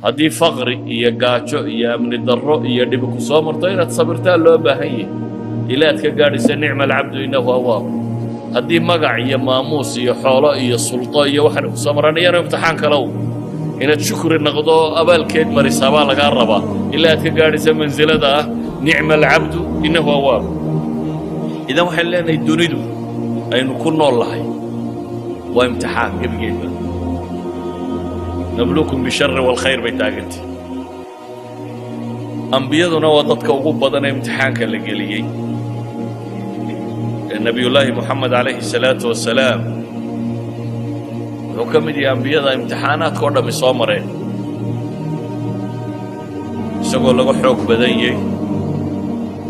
هذه فقر يا قاچو يا من الضر يا دبك صومرتين صبرتها لو باهي إلى تكقارس نعم العبد إنه أواب هذه مقع يا ماموس يا حولاء يا سلطان يا وحنا صبراني يا امتحان كلو إن تشكر النقضاء أبال كيد مريسابا لقاربا إلا تكقارس منزلة نعم العبد إنه أواب إذا وحلنا يدونيدو أي نكون الله وامتحان قبل جيبا نبلوكم بالشر والخير بيتاقنتي أنبيادنا وضدك وقبضنا امتحانك اللي قليي النبي الله محمد عليه الصلاة والسلام وكم دي أنبياء امتحانات كورنا بصامرين يساقوا لغو حوك بدنيي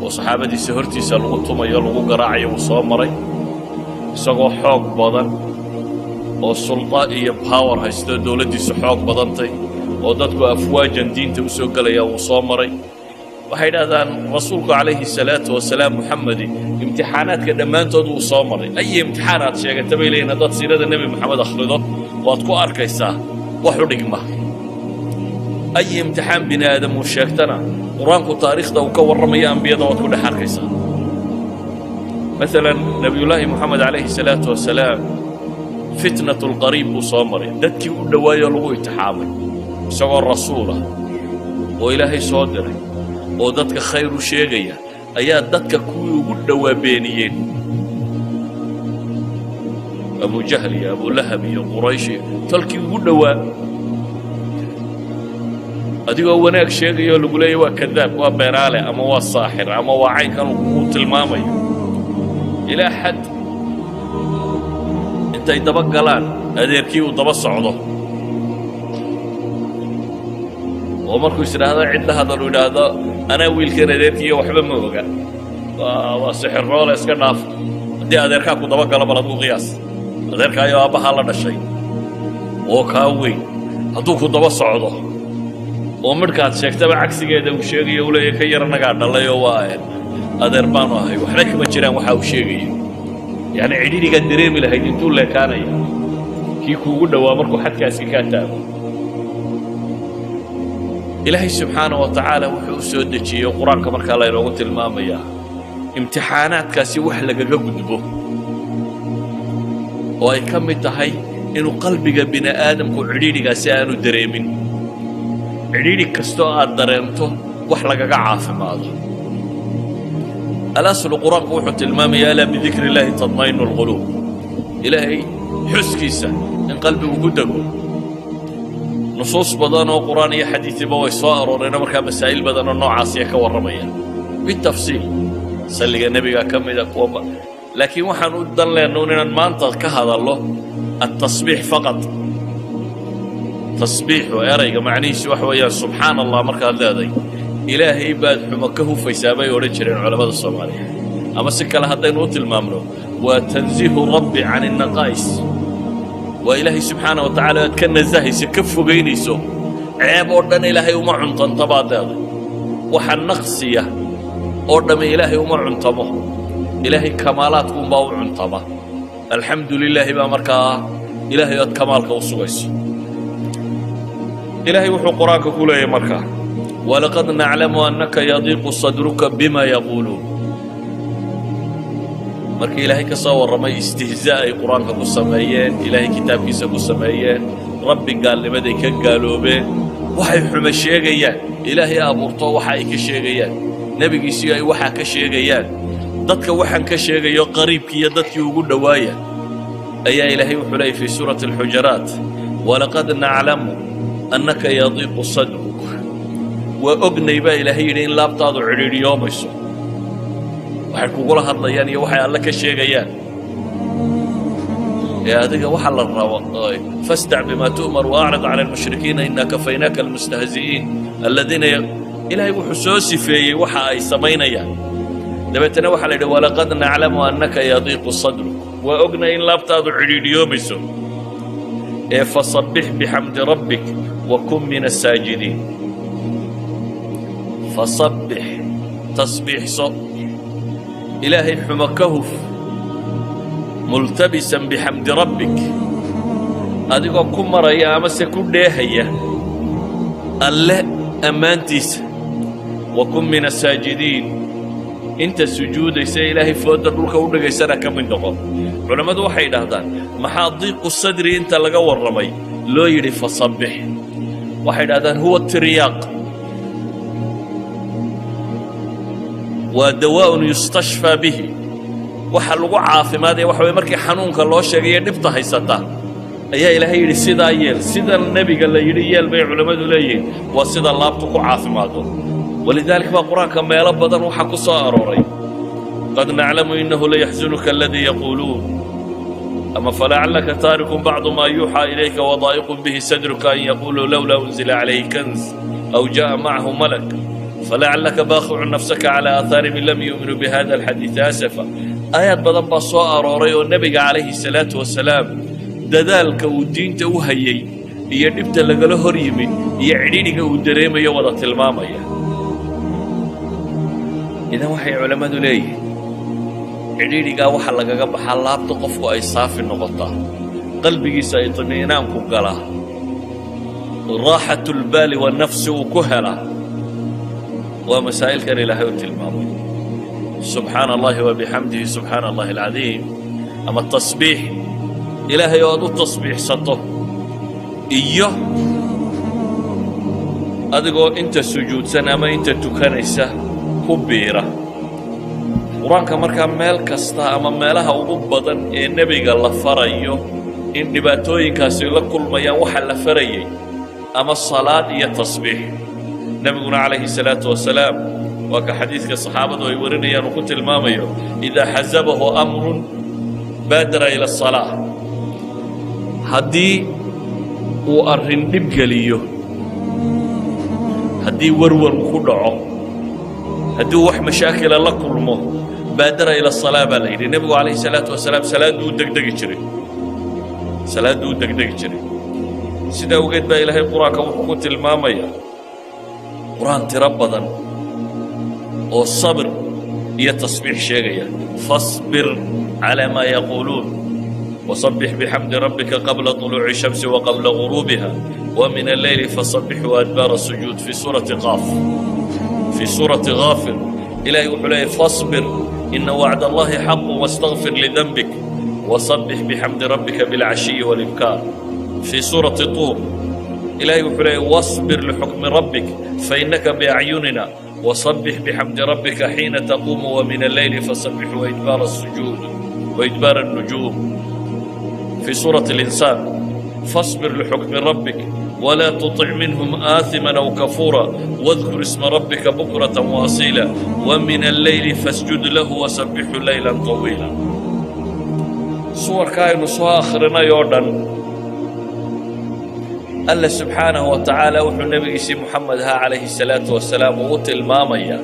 وصحابة دي سهرتي سالغوتهم يلغو قراعي وصامرين يساقوا حوك بدن والسلطة إيا باور هايستو دولتي سحوك بدنتي ودادكو أفواجا دينتي وسوقليا وصامري وحينادان رسولك عليه الصلاة والسلام محمدي امتحانات كدمان تدو وصامري أي امتحانات شيئا تبيلين داد سيرة النبي محمد أخلده وادكو أركيساه وحرق ما أي امتحان بني آدم وشيكتنا قرانكو تاريخ دا وكور رمي أنبياء دا وادكو لحركيساه مثلا نبي الله محمد عليه الصلاة والسلام فتنة القريب وصامري دادكي ودوايا لغو يتحامل سوى الرسول وإلهي صادري ودادك خير شيغيا أيا دادك كوي ودوا بينيين أبو جهل يا أبو لهب يا قريشي تلكي ودوا أديو وناك شيغيا لقولي وكذاب وبيرالي أما والصاحر أما وعين كانوا قوت المامي إلى حد انت يدبق لان أديركي ودبا صعوده ومركو يصير هذا عند هذا الولد هذا أنا ويلكن أديركي وحبا موقع وسحر رولا يسكناف دي أديركا كودبا قال بلدو قياس أديركا يا أبا حالا الشيء وكاوي هدو كودبا صعوده ومركات شيكتبا عكسي كده وشيغي ولا يكيرنا قاعد الله يواين أدير بانو هاي وحرك ما جيران وحا وشيغي يعني عيدي قد دريمي لهي انتو اللي كانيا كيكو قد وامركو حد كاسي كاتاب إلهي سبحانه وتعالى وحو سودتي وقرآن كمركا الله يروغت المامية امتحانات كاسي وحلقا قدبو وأي كم التحي إنو قلبك بنا آدم كو عيدي قاسي آنو دريمين عيدي كستو آد دريمتو وحلقا عافي ماذا الأصل القرآن وحو المامية ألا بذكر الله تطمئن القلوب إلهي حسكيسا إن قلبي وقدقو نصوص بدن وقرآنية حديث بوي صائر ورنا مركا مسائل بدن النوع عاصية كورمية بالتفصيل سلق النبي كم إذا قوما لكن وحن ودن لأننا ما أنت كهذا الله التصبيح فقط تصبيح ويرى معني سوحويا سبحان الله مركا ذاتي إلهي بعد حمكه في سابي ورجلين علماء الصومالية أما سكة لهذا نوت الممنوع وتنزيه ربي عن النقائص وإلهي سبحانه وتعالى كان الزاهي سكف بينيسو عيب أردن إلهي ومعن تنطبع ذلك وحن نقصية أردن إلهي ومعن طبع إلهي كمالاتكم باو عنطبع الحمد لله بأمركا إلهي كمالك وصويس إلهي وحو قرآنك كله يمركا ولقد نعلم أنك يضيق صدرك بما يقولون marka ilaahay ka soo waramay istihzaa ay quraanka ku sameeyeen ilaahay kitaabkiisa ku sameeyeen rabbi gaalnimaday ka gaaloobeen waxay xuma sheegayaan ilaahay abuurto waxa ay ka sheegayaan nabigiisii ay waxa ka sheegayaan dadka waxan ka sheegayo qariibkiya dadkii ugu dhawaaya ayaa ilaahay wuxuu leeyahay fi suurati al-hujurat walaqad na'lamu annaka yadhiqu sadruk wa ognayba ilaahay in laabtaadu ciriiriyoomayso waxay kugula hadlayaan iyo waxay alla ka sheegayaan يا adiga waxa la rabo fasda' bima tu'mar wa'rid 'ala al-mushrikeen inna kafaynaka al-mustahzi'in alladhina ilahi wuxuu soo sifeeyay waxa ay sameynayaan dabeetana waxa la yidhi walaqad na'lamu annaka yadiqu sadruk wa ogna in laabtaadu ciriiriyoomayso ee fasabbih bihamdi rabbik wa kun min as-sajidin fasabbih tasbih إلهي حمكهف ملتبسا بحمد ربك أديكو كمرا يا أمسا كده هيا alle ammaantiisa wakun min asaajidiin inta sujuudaysa ilaahay fooda dhulka u dhigaysana ka mid noqo culammadu waxay yidhaahdaan maxaa diiqu sadri inta laga warramay loo yidhi fasabbix waxay yidhahdaan huwa tiryaaq waa dawaa'un yustashfaa bihi waxa lagu caafimaadaya waxa way markii xanuunka loo sheegay dhibta haysata ayaa ilaahay yidhi sidaa yeel sida nebiga la yidhi yeel bay culammadu leeyihiin waa sida laabtu ku caafimaado walidaalika baa qur-aanka meelo badan waxaa ku soo arooray qad naclamu innahu layaxzunuka aladii yaquuluun ama falacallaka taarikun bacdu maa yuuxaa ilayka wadaa'iqun bihi sadruka an yaquuluu lowlaa unzila calayhi kanz aw jaa'a macahu malak falacallaka baakhicun nafsaka calaa aathaarihim lam yuuminuu bihada alxadiidi asafa aayaad badan baa soo arooray oo nebiga calayhi salaatu wasalaam dadaalka uu diinta u hayay iyo dhibta lagala hor yimid iyo cidhiidhiga uu dareemayo wada tilmaamaya idan waxay culammadu leeyihiin cidhiidhigaa waxa lagaga baxaa laabta qofku ay saafi noqotaa qalbigiisa ay طمئنaanku galaa raaxaة الbaali والnafsi uu ku helaa waa masaa'ilkan ilaahay u tilmaamay subxaana allahi wabixamdihi subxaana allahi alcadiim ama tasbiix ilaahay oo aad u tasbiixsato iyo adigoo inta sujuudsan ama inta tukanaysa ku biira qur-aanka markaa meel kasta ama meelaha ugu badan ee nebiga la farayo in dhibaatooyinkaasi la kulmayaan waxa la farayay ama salaad iyo tasbiix nebiguna calayhi salaatu wasalaam waa ka xadiidka saxaabadu ay warinayaan uu ku tilmaamayo idaa xasabahu amrun baadara ila asalaa haddii uu arrin dhib geliyo haddii warwar ku dhaco haddii wax mashaakila la kulmo baadara ila asalaa baa la yidhi nebigu calayhi salaatu wasalaam salaadduu u degdegi jiray sidaa awgeed baa ilaahay qur-aanka wuxuu ku tilmaamayaa qur-aan tiro badan oo sabir iyo tasbiix sheegaya fasbir calaa maa yaquuluun wasabbix bixamdi rabbika qabla طuluuci shamsi waqabla guruubiha وmin alleyli fasabbixuu adbaara sujuud fii suurati gaafir ilahay wuxuu leeyahy fasbir ina wacd allahi xaqu wastakfir lidanbik wasabbix bixamdi rabbika bilcashiyi walibkaar fii suurati tuur ilahay wuxuu leeyahy wasbir lixukmi rabbik fainaka biacyunina wasabbix bixamdi rabbika xiina taquumu wamin alleyli fasabbixuu waidbaara الsujuud waidbaara الnujuum fii suurati اlinsaan fasbir lixukmi rabbik ولا تطع منهم آثما أو كفورا واذكر اسم ربك بكرة وأصيلا ومن الليل فاسجد له وسبحه ليلا طويلا صور كائن سوى آخرنا يوردن الله سبحانه وتعالى وحو النبي محمد عليه الصلاة والسلام وطل ماميا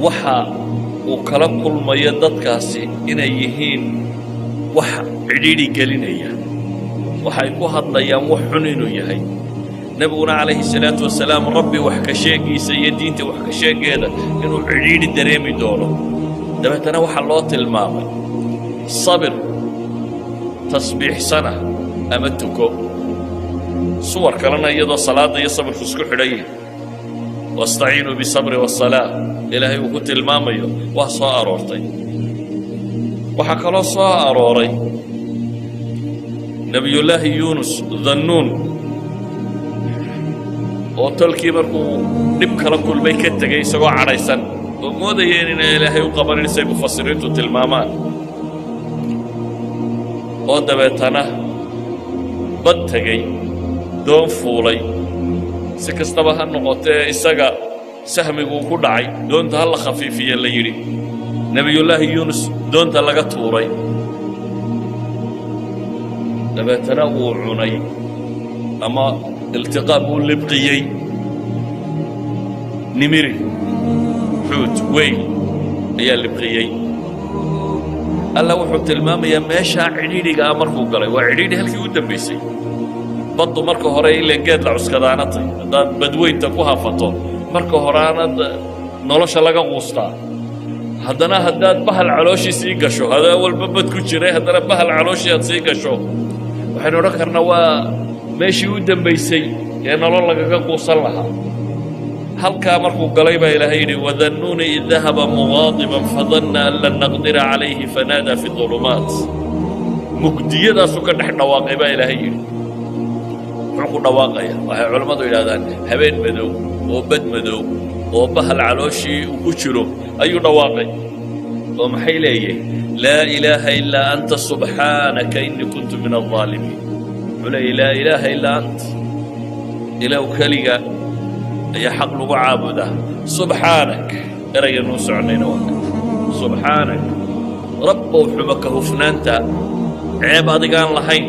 وحا وكلا كل ما يددكاسي إن يهين وحا عديدي قلينيا waxay ku hadlayaan wax xun inuu yahay nebiguna calayhi salaatu wasalaam rabbi wax ka sheegiisa iyo diinta wax ka sheegeeda inuu cidhiidhi dareemi doono dabeetana waxaa loo tilmaamay sabir tasbiixsana ama tuko suwar kalena iyadoo salaadda iyo sabirku isku xidhan yihin wastaciinuu bisabri wasalaa ilaahay uu ku tilmaamayo waa soo aroortay waxaa kaloo soo arooray nebiyullaahi yuunus dannuun oo tolkii markuu dhib kala kulmay ka tegay isagoo cadhaysan oo moodayeen inay ilaahay u qabanin say mufasiriintu tilmaamaan oo dabeetana bad tegey doon fuulay si kastaba ha noqotee isaga sahmiguu ku dhacay doonta ha la khafiifiye la yidhi nebiyullaahi yuunus doonta laga tuuray dabeetana wuu cunay ama iltiqaab uu libqiyey nimiri xuut weyn ayaa libqiyey alla wuxuu tilmaamayaa meeshaa cidhiidhiga ah markuu galay waa cidhiidhi halkii u dambaysay baddu marka hore ilaa geed la cuskadaanatay haddaad badweynta ku hafato marka horeanad nolosha laga quustaa haddana haddaad bahal calooshii sii gasho hadaa walba bad ku jiray haddana bahal calooshii aad sii gasho waxaynu odhan karnaa waa meeshii u dambaysay ee nolol lagaga quusan lahaa halkaa markuu galay baa ilaahay yidhi wadannuuni id dahaba mugaadiban fadanna an lan naqdira calayhi fanaadaa fi dulumaat mugdiyadaasuu ka dhex dhawaaqay baa ilaahay yidhi muxuu ku dhawaaqaya waxay culammadu yidhahdaan habeen madow oo bad madow oo bahal calooshii uu ku jiro ayuu dhawaaqay oo maxay leeyahay laa ilaaha ilaa anta subxaanaka innii kuntu min aldaalimiin wuxuu leeyahy laa ilaaha ilaa ant ilaw keliga ayaa xaq lagu caabudaa subxaanak erayanuu soconayna waa subxaanak rabbow xuma ka hufnaanta ceeb adigaan lahayn